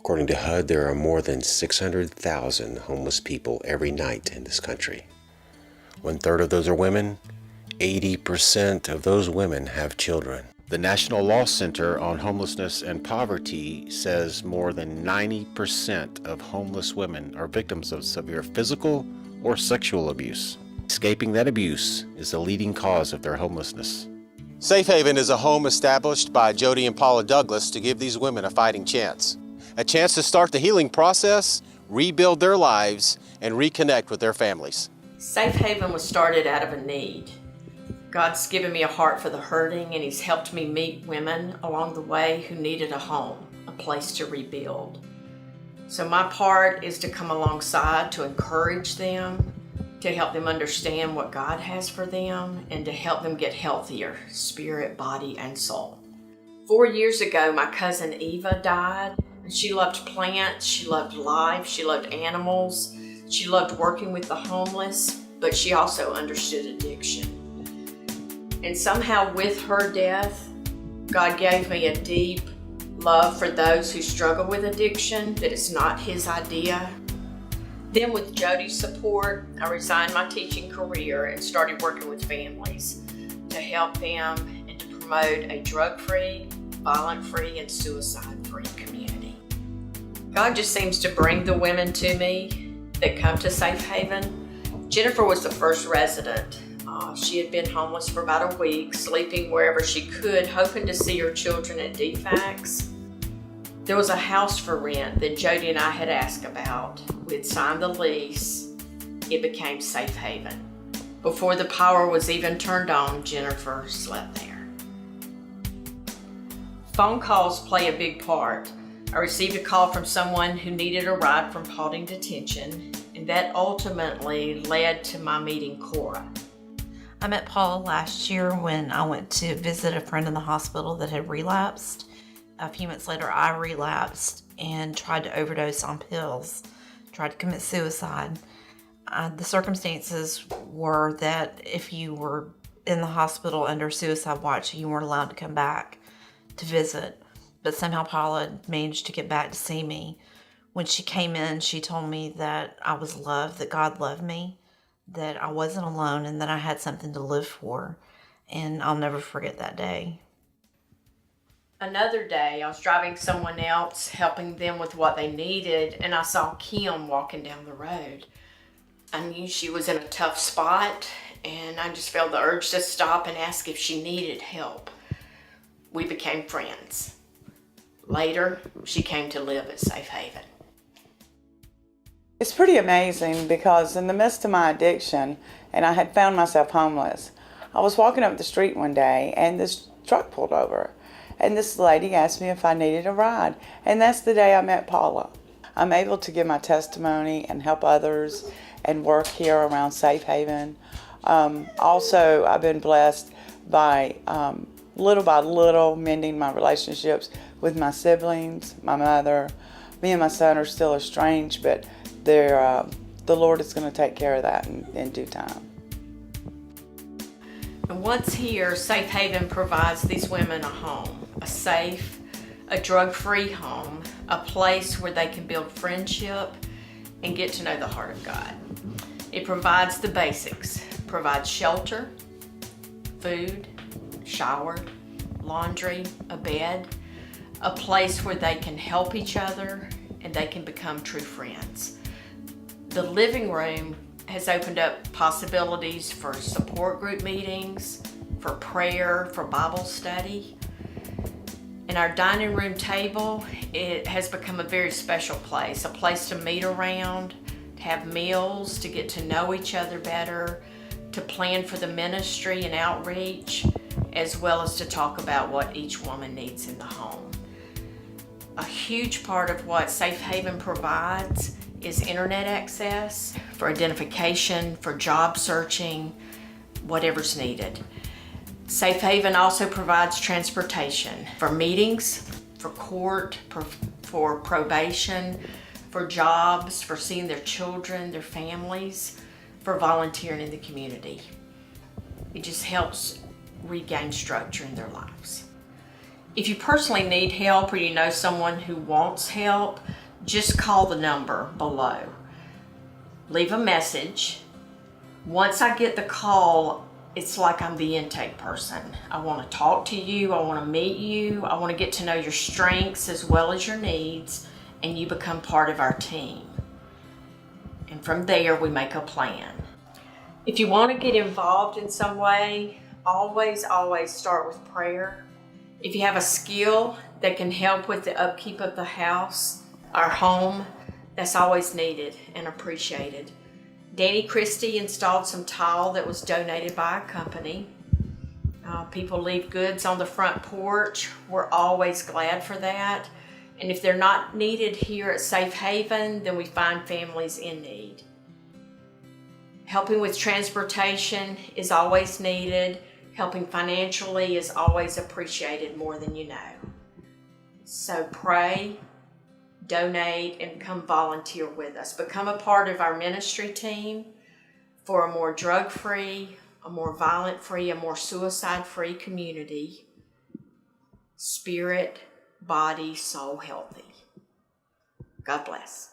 According to HUD, there are more than 600,000 homeless people every night in this country. 1/3 of those are women. 80% of those women have children. The National Law Center on Homelessness and Poverty says more than 90% of homeless women are victims of severe physical or sexual abuse. Escaping that abuse is the leading cause of their homelessness. Safe Haven is a home established by Jody and Paula Douglas to give these women a fighting chance. A chance to start the healing process, rebuild their lives, and reconnect with their families. Safe Haven was started out of a need. God's given me a heart for the hurting, and He's helped me meet women along the way who needed a home, a place to rebuild. So my part is to come alongside to encourage them, to help them understand what God has for them, and to help them get healthier, spirit, body, and soul. 4 years ago, my cousin Eva died. She loved plants, she loved life, she loved animals, she loved working with the homeless, but she also understood addiction. And somehow with her death, God gave me a deep love for those who struggle with addiction, that it's not His idea. Then with Jody's support, I resigned my teaching career and started working with families to help them and to promote a drug-free, violent-free, and suicide-free community. God just seems to bring the women to me that come to Safe Haven. Jennifer was the first resident. She had been homeless for about a week, sleeping wherever she could, hoping to see her children at DFACS. There was a house for rent that Jody and I had asked about. We had signed the lease. It became Safe Haven. Before the power was even turned on, Jennifer slept there. Phone calls play a big part. I received a call from someone who needed a ride from Paulding Detention, and that ultimately led to my meeting Cora. I met Paula last year when I went to visit a friend in the hospital that had relapsed. A few months later, I relapsed and tried to overdose on pills, tried to commit suicide. The circumstances were that if you were in the hospital under suicide watch, you weren't allowed to come back to visit. But somehow Paula managed to get back to see me. When she came in, she told me that I was loved, that God loved me, that I wasn't alone, and that I had something to live for. And I'll never forget that day. Another day, I was driving someone else, helping them with what they needed, and I saw Kim walking down the road. I knew she was in a tough spot, and I just felt the urge to stop and ask if she needed help. We became friends. Later, she came to live at Safe Haven. It's pretty amazing because in the midst of my addiction, and I had found myself homeless, I was walking up the street one day and this truck pulled over. And this lady asked me if I needed a ride. And that's the day I met Paula. I'm able to give my testimony and help others and work here around Safe Haven. Also, I've been blessed by little by little mending my relationships with my siblings, my mother. Me and my son are still estranged, but the Lord is going to take care of that in due time. And once here, Safe Haven provides these women a home, a safe, a drug-free home, a place where they can build friendship and get to know the heart of God. It provides the basics, provides shelter, food, shower, laundry, a bed, a place where they can help each other and they can become true friends. The living room has opened up possibilities for support group meetings, for prayer, for Bible study. And our dining room table, it has become a very special place, a place to meet around, to have meals, to get to know each other better, to plan for the ministry and outreach, as well as to talk about what each woman needs in the home. A huge part of what Safe Haven provides is internet access for identification, for job searching, whatever's needed. Safe Haven also provides transportation for meetings, for court, for probation, for jobs, for seeing their children, their families, for volunteering in the community. It just helps regain structure in their lives. If you personally need help or you know someone who wants help, just call the number below. Leave a message. Once I get the call, it's like I'm the intake person. I want to talk to you, I want to meet you, I want to get to know your strengths as well as your needs, and you become part of our team. And from there, we make a plan. If you want to get involved in some way, always start with prayer. If you have a skill that can help with the upkeep of the house, our home, that's always needed and appreciated. Danny Christie installed some tile that was donated by a company. People leave goods on the front porch. We're always glad for that. And if they're not needed here at Safe Haven, then we find families in need. Helping with transportation is always needed. Helping financially is always appreciated more than you know. So pray, donate, and come volunteer with us. Become a part of our ministry team for a more drug-free, a more violent-free, a more suicide-free community. Spirit, body, soul healthy. God bless.